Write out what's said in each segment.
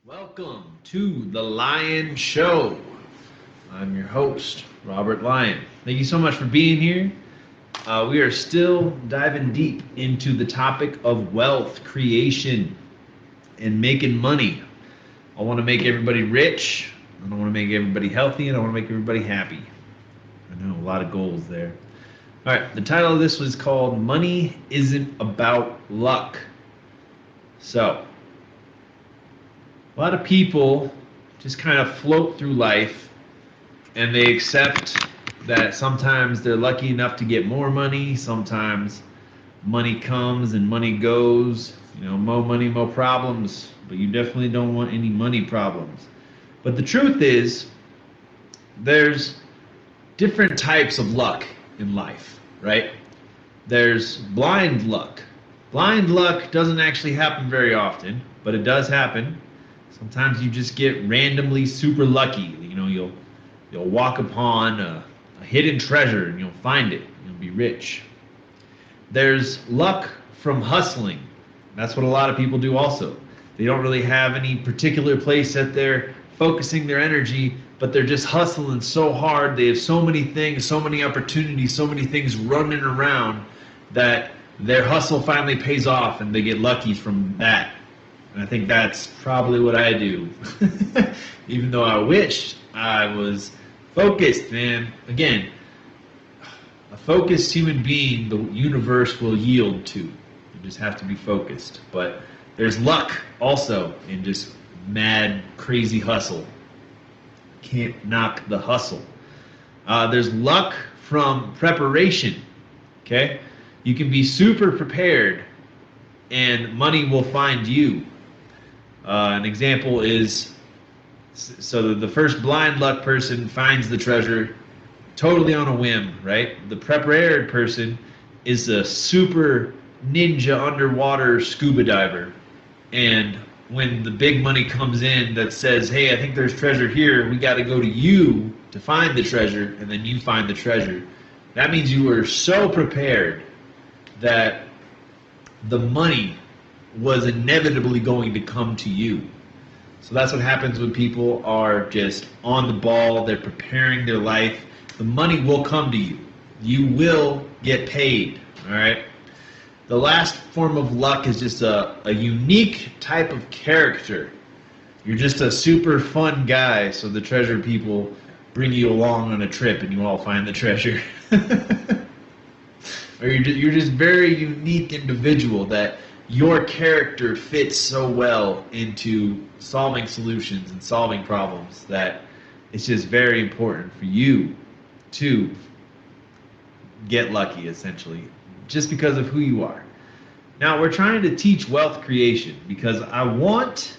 Welcome to The Lion Show. I'm your host, Robert Lyon. Thank you so much for being here. We are still diving deep into the topic of wealth creation and making money. I want to make everybody rich, I want to make everybody healthy, and I want to make everybody happy. I know, a lot of goals there. All right, the title of this was called Money Isn't About Luck. So, a lot of people just kind of float through life and they accept that sometimes they're lucky enough to get more money, sometimes money comes and money goes. You know, more money, more problems, but you definitely don't want any money problems. But the truth is, there's different types of luck in life, right? There's blind luck. Blind luck doesn't actually happen very often, but it does happen. Sometimes you just get randomly super lucky. You know, you'll walk upon a hidden treasure and you'll find it. You'll be rich. There's luck from hustling. That's what a lot of people do also. They don't really have any particular place that they're focusing their energy, but they're just hustling so hard. They have so many things, so many opportunities, so many things running around that their hustle finally pays off and they get lucky from that. And I think that's probably what I do. Even though I wish I was focused, man. Again, a focused human being, the universe will yield to. You just have to be focused. But there's luck also in just mad, crazy hustle. Can't knock the hustle. There's luck from preparation. Okay? You can be super prepared and money will find you. An example is, so the first blind luck person finds the treasure totally on a whim, right? The prepared person is a super ninja underwater scuba diver. And when the big money comes in that says, hey, I think there's treasure here, we got to go to you to find the treasure, and then you find the treasure. That means you were so prepared that the money was inevitably going to come to you. So that's what happens when people are just on the ball, they're preparing their life. The money will come to you. You will get paid, all right? The last form of luck is just a unique type of character. You're just a super fun guy, so the treasure people bring you along on a trip and you all find the treasure. Or you're just very unique individual that your character fits so well into solving solutions and solving problems that it's just very important for you to get lucky, essentially, just because of who you are. Now, we're trying to teach wealth creation because I want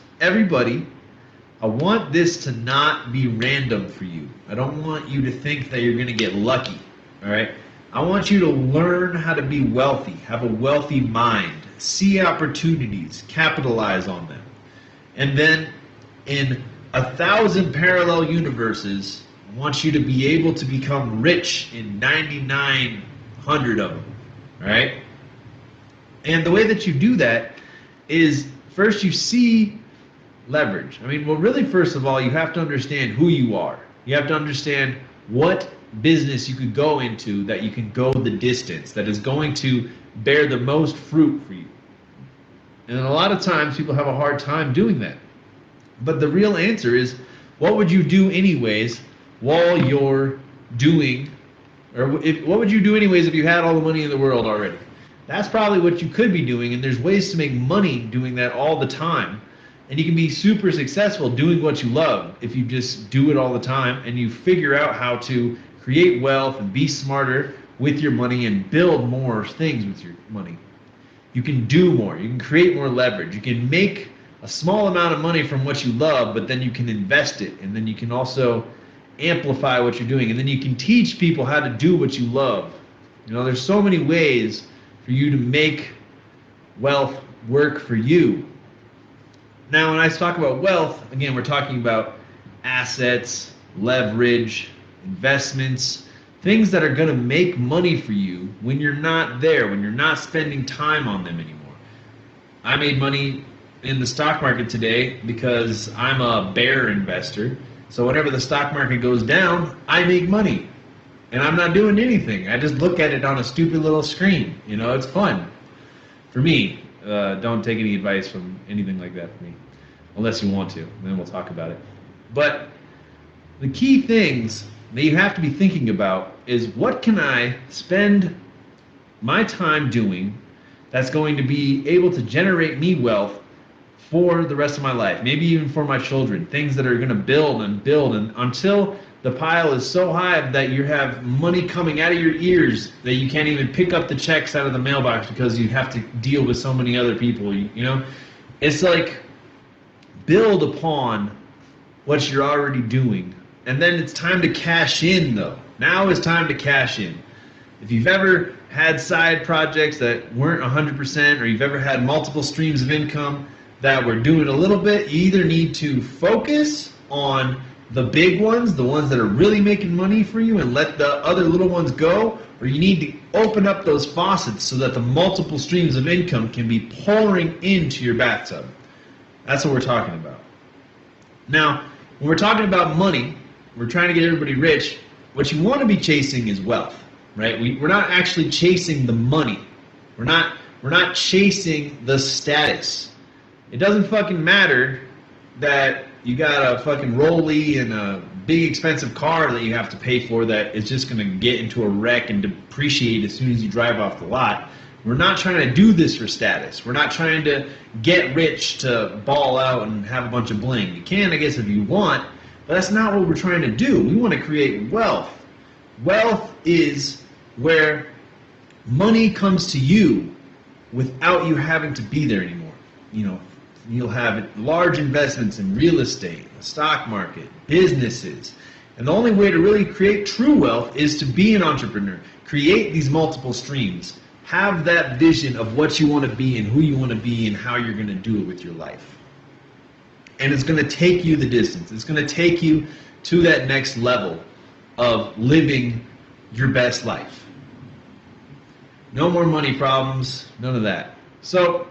this to not be random for you. I don't want you to think that you're going to get lucky, all right? I want you to learn how to be wealthy, have a wealthy mind, see opportunities, capitalize on them. And then in 1,000 parallel universes, I want you to be able to become rich in 9,900 of them, all right? And the way that you do that is first you see leverage. I mean, well, really, first of all, you have to understand who you are. You have to understand what business you could go into that you can go the distance, that is going to bear the most fruit for you. And a lot of times people have a hard time doing that. But the real answer is, what would you do anyways while you're doing, what would you do anyways if you had all the money in the world already? That's probably what you could be doing, and there's ways to make money doing that all the time. And you can be super successful doing what you love if you just do it all the time and you figure out how to create wealth and be smarter with your money and build more things with your money. You can do more. You can create more leverage. You can make a small amount of money from what you love, but then you can invest it, and then you can also amplify what you're doing, and then you can teach people how to do what you love. You know, there's so many ways for you to make wealth work for you. Now, when I talk about wealth, again, we're talking about assets, leverage, investments, things that are going to make money for you when you're not there, when you're not spending time on them anymore. I made money in the stock market today because I'm a bear investor. So whenever the stock market goes down, I make money. And I'm not doing anything. I just look at it on a stupid little screen. You know, it's fun. For me, don't take any advice from anything like that for me. Unless you want to. Then we'll talk about it. But the key things that you have to be thinking about is what can I spend my time doing that's going to be able to generate me wealth for the rest of my life, maybe even for my children, things that are going to build and until the pile is so high that you have money coming out of your ears that you can't even pick up the checks out of the mailbox because you have to deal with so many other people. You know, it's like build upon what you're already doing, and then it's time to cash in. Though now is time to cash in. If you've ever had side projects that weren't 100%, or you've ever had multiple streams of income that were doing a little bit, you either need to focus on the big ones, the ones that are really making money for you, and let the other little ones go, or you need to open up those faucets so that the multiple streams of income can be pouring into your bathtub. That's what we're talking about. Now, when we're talking about money, we're trying to get everybody rich. What you want to be chasing is wealth, right? We're not actually chasing the money. We're not chasing the status. It doesn't fucking matter that you got a fucking Rollie and a big expensive car that you have to pay for that is just going to get into a wreck and depreciate as soon as you drive off the lot. We're not trying to do this for status. We're not trying to get rich to ball out and have a bunch of bling. You can, I guess, if you want, but that's not what we're trying to do. We want to create wealth. Wealth is where money comes to you without you having to be there anymore. You know, you'll have large investments in real estate, the stock market, businesses. And the only way to really create true wealth is to be an entrepreneur. Create these multiple streams. Have that vision of what you want to be and who you want to be and how you're going to do it with your life. And it's going to take you the distance. It's going to take you to that next level of living your best life. No more money problems, none of that. So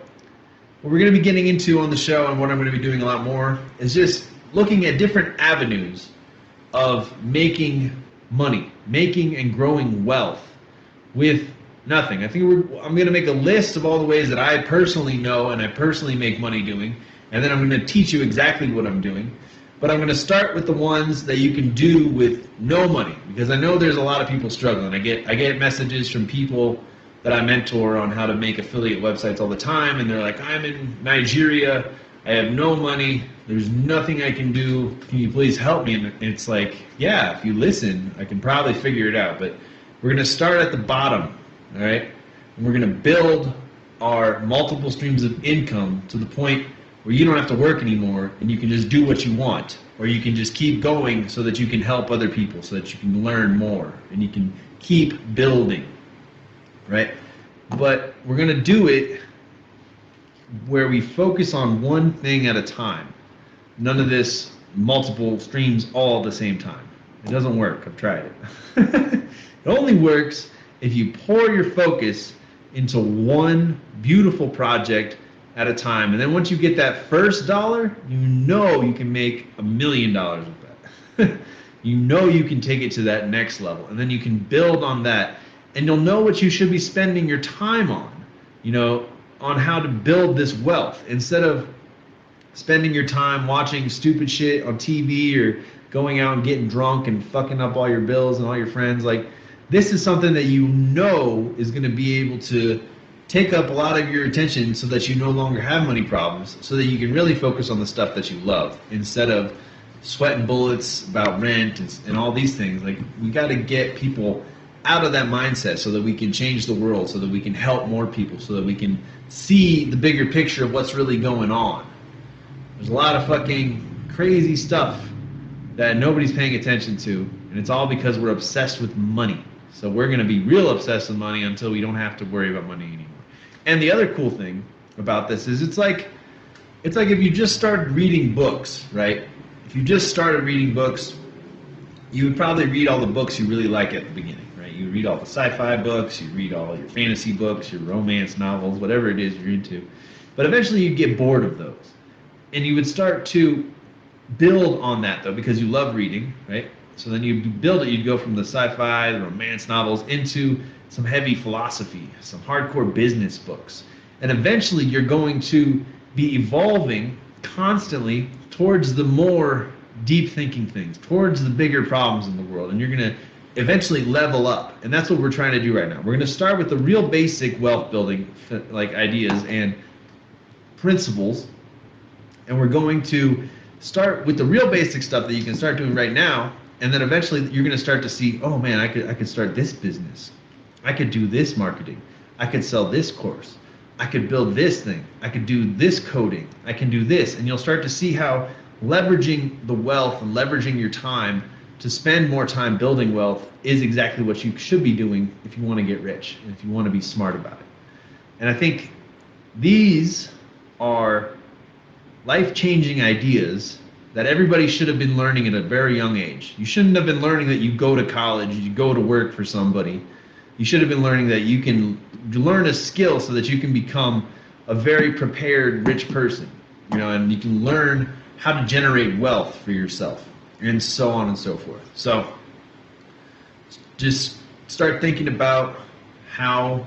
what we're going to be getting into on the show, and what I'm going to be doing a lot more, is just looking at different avenues of making money, making and growing wealth with nothing. I think I'm going to make a list of all the ways that I personally know and I personally make money doing, and then I'm going to teach you exactly what I'm doing. But I'm going to start with the ones that you can do with no money, because I know there's a lot of people struggling. I get messages from people that I mentor on how to make affiliate websites all the time, and they're like, I'm in Nigeria, I have no money, there's nothing I can do, can you please help me? And it's like, yeah, if you listen, I can probably figure it out, but we're going to start at the bottom, all right? And we're going to build our multiple streams of income to the point where you don't have to work anymore and you can just do what you want, or you can just keep going so that you can help other people, so that you can learn more and you can keep building. Right? But we're going to do it where we focus on one thing at a time. None of this multiple streams all at the same time. It doesn't work. I've tried it. It only works if you pour your focus into one beautiful project at a time. And then once you get that first dollar, you know you can make $1 million with that. You know you can take it to that next level. And then you can build on that. And you'll know what you should be spending your time on, you know, on how to build this wealth, instead of spending your time watching stupid shit on TV or going out and getting drunk and fucking up all your bills and all your friends. Like, this is something that you know is going to be able to take up a lot of your attention so that you no longer have money problems, so that you can really focus on the stuff that you love instead of sweating bullets about rent and all these things. Like, we got to get people out of that mindset so that we can change the world, so that we can help more people, so that we can see the bigger picture of what's really going on. There's a lot of fucking crazy stuff that nobody's paying attention to, and it's all because we're obsessed with money. So we're going to be real obsessed with money until we don't have to worry about money anymore. And the other cool thing about this is it's like if you just started reading books, right? If you just started reading books, you would probably read all the books you really like at the beginning, right? You read all the sci-fi books, you read all your fantasy books, your romance novels, whatever it is you're into. But eventually you'd get bored of those. And you would start to build on that, though, because you love reading, right? So then you build it. You'd go from the sci-fi, the romance novels, into some heavy philosophy, some hardcore business books. And eventually you're going to be evolving constantly towards the more deep thinking things, towards the bigger problems in the world. And you're going to eventually level up. And that's what we're trying to do right now. We're going to start with the real basic wealth building like ideas and principles. And we're going to start with the real basic stuff that you can start doing right now. And then eventually you're going to start to see, oh man, I could start this business. I could do this marketing. I could sell this course. I could build this thing. I could do this coding. I can do this. And you'll start to see how leveraging the wealth and leveraging your time to spend more time building wealth is exactly what you should be doing if you want to get rich and if you want to be smart about it. And I think these are life-changing ideas that everybody should have been learning at a very young age. You shouldn't have been learning that you go to college, you go to work for somebody. You should have been learning that you can learn a skill so that you can become a very prepared, rich person, and you can learn how to generate wealth for yourself, and so on and so forth. So just start thinking about how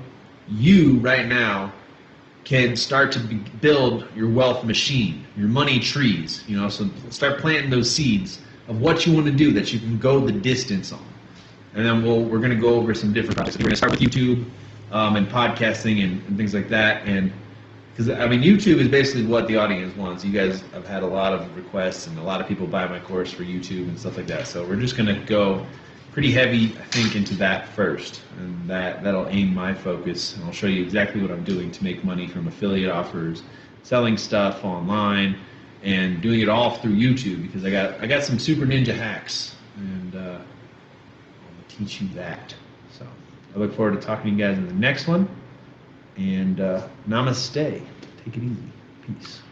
you right now can start to build your wealth machine, your money trees, so start planting those seeds of what you want to do that you can go the distance on. And then we're going to go over some different projects. We're going to start with YouTube and podcasting and things like that. And because, YouTube is basically what the audience wants. You guys have had a lot of requests, and a lot of people buy my course for YouTube and stuff like that. So we're just going to go pretty heavy, I think, into that first. And that'll aim my focus. And I'll show you exactly what I'm doing to make money from affiliate offers, selling stuff online, and doing it all through YouTube, because I got some super ninja hacks. And teach you that. So I look forward to talking to you guys in the next one. And namaste. Take it easy. Peace.